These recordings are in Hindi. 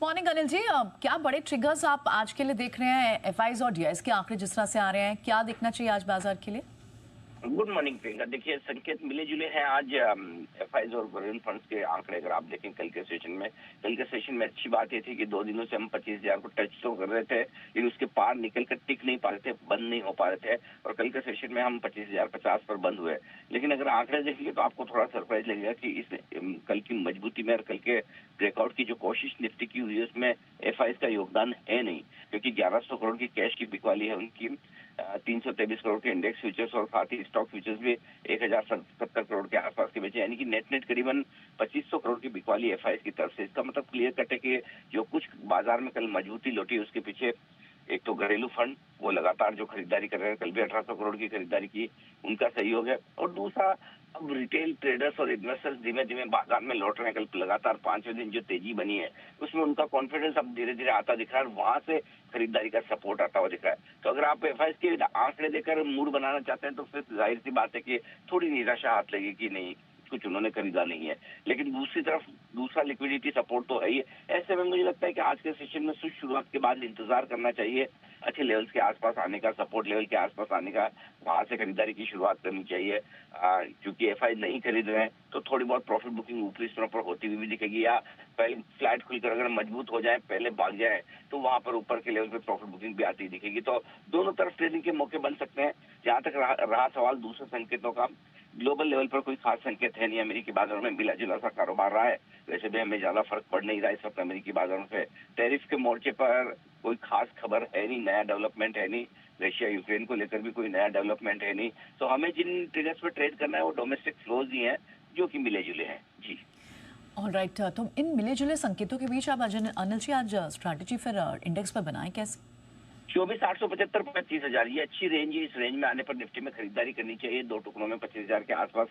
मॉर्निंग अनिल जी, क्या बड़े ट्रिगर्स आप आज के लिए देख रहे हैं? एफआईज और डीआईज के आंकड़े जिस तरह से आ रहे हैं, क्या देखना चाहिए आज बाजार के लिए? Good morning Priyanka. देखिए, संकेत मिले जुले हैं आज एफआईज और प्रोविडेंट फंड्स के आंकड़े अगर आप देखें कल के सेशन में अच्छी बात ये थी कि 2 दिनों से हम 25,000 को टच तो कर रहे थे, लेकिन उसके पार निकल कर टिक नहीं पा रहे थे, बंद नहीं हो पा रहे थे। और कल के सेशन में हम 25,050 पर बंद हुए। लेकिन अगर आंकड़े देखेंगे तो आपको थोड़ा सरप्राइज लगेगा कि इस कल की मजबूती में और कल के ब्रेकआउट की जो कोशिश निफ्टी की हुई है उसमें एफआईज का योगदान है नहीं, क्योंकि 1100 करोड़ की कैश की बिकवाली है उनकी। 323 करोड़ के इंडेक्स फ्यूचर्स और साथ ही स्टॉक फ्यूचर्स भी 1070 करोड़ के आसपास के बेचे, यानी कि नेट करीबन 2500 करोड़ की बिकवाली एफआईएस की तरफ से। इसका मतलब क्लियर कट है कि जो कुछ बाजार में कल मजबूती लौटी उसके पीछे एक तो घरेलू फंड वो लगातार जो खरीदारी कर रहे हैं, कल भी 1800 करोड़ की खरीदारी की, उनका सहयोग है। और दूसरा, अब रिटेल ट्रेडर्स और इन्वेस्टर्स धीमे धीमे बाजार में लौट रहे हैं। कल लगातार 5वें दिन जो तेजी बनी है उसमें उनका कॉन्फिडेंस अब धीरे धीरे आता दिख रहा है, वहां से खरीदारी का सपोर्ट आता हुआ दिख रहा है। तो अगर आप एफआईएस के आंकड़े देकर मूड बनाना चाहते हैं तो फिर जाहिर सी बात है कि थोड़ी निराशा हाथ लगेगी कि नहीं, कुछ उन्होंने खरीदा नहीं है। लेकिन दूसरी तरफ दूसरा लिक्विडिटी सपोर्ट तो है ही। ऐसे में मुझे लगता है कि आज के सेशन में सुस्त शुरुआत के बाद इंतजार करना चाहिए, अच्छे लेवल्स के आसपास आने का, सपोर्ट लेवल के आसपास आने का, वहां से खरीदारी की शुरुआत करनी चाहिए। क्योंकि एफआई नहीं खरीद रहे हैं तो थोड़ी बहुत प्रॉफिट बुकिंग ऊपरी स्तरों पर होती हुई भी दिखेगी, या पहले फ्लैट खुलकर अगर मजबूत हो जाए, पहले भाग जाए, तो वहां पर ऊपर के लेवल पे प्रॉफिट बुकिंग भी आती दिखेगी। तो दोनों तरफ ट्रेडिंग के मौके बन सकते हैं। जहां तक रहा सवाल दूसरे संकेतों का, ग्लोबल लेवल पर कोई खास संकेत है नहीं। अमेरिकी बाजारों में मिला जुला सा कारोबार रहा है, वैसे भी हमें ज्यादा फर्क पड़ नहीं रहा इस वक्त अमेरिकी बाजारों से। टैरिफ के मोर्चे पर कोई खास खबर है नहीं, नया डेवलपमेंट है नहीं। रशिया यूक्रेन को लेकर भी कोई नया डेवलपमेंट है नहीं। तो हमें जिन ट्रेडर्स पर ट्रेड करना है वो डोमेस्टिक फ्लोज ही हैं, जो कि मिले जुले हैं। जी ऑलराइट, तो इन मिले जुले संकेतों के बीच आप अनिल जी आज स्ट्रैटेजी फिर इंडेक्स पर बनाएं कैसे? 24,875 25,000 ये अच्छी रेंज है। इस रेंज में आने पर निफ्टी में खरीदारी करनी चाहिए। दो टुकड़ों में 25,000 के आसपास।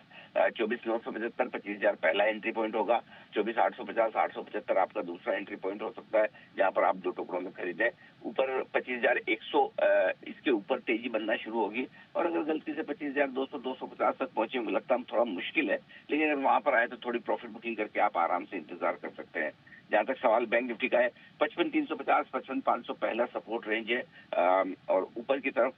24,975 25,000 पहला एंट्री पॉइंट होगा। 24,850 875 आपका दूसरा एंट्री पॉइंट हो सकता है, जहां पर आप दो टुकड़ों में खरीदें। ऊपर 25,100 इसके ऊपर तेजी बनना शुरू होगी। और अगर गलती से 25,200 250 तक पहुंचे, मुझे लगता है थोड़ा मुश्किल है, लेकिन अगर वहां पर आए तो थोड़ी प्रॉफिट बुकिंग करके आप आराम से इंतजार कर सकते हैं। जहां तक सवाल बैंक निफ्टी का है, 55,350 55,500 पहला सपोर्ट रेंज है। और ऊपर की तरफ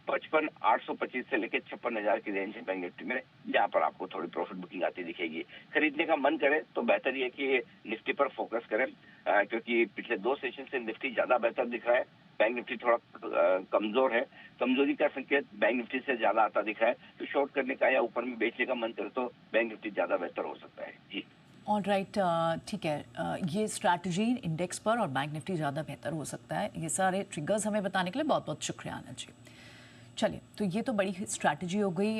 55,825 से लेकर 56,000 की रेंज है बैंक निफ्टी में, जहां पर आपको थोड़ी प्रॉफिट बुकिंग आती दिखेगी। खरीदने का मन करे तो बेहतर ये कि निफ्टी पर फोकस करें, क्योंकि पिछले 2 सेशन से निफ्टी ज्यादा बेहतर दिख रहा है, बैंक निफ्टी थोड़ा कमजोर है। कमजोरी का संकेत बैंक निफ्टी से ज्यादा आता दिख रहा है, तो शॉर्ट करने का या ऊपर में बेचने का मन करे तो बैंक निफ्टी ज्यादा बेहतर हो सकता है। जी ऑलराइट, ठीक है, ये स्ट्रैटेजी इंडेक्स पर और बैंक निफ्टी ज़्यादा बेहतर हो सकता है। ये सारे ट्रिगर्स हमें बताने के लिए बहुत बहुत शुक्रिया आनंद जी। चलिए, तो ये तो बड़ी स्ट्रैटेजी हो गई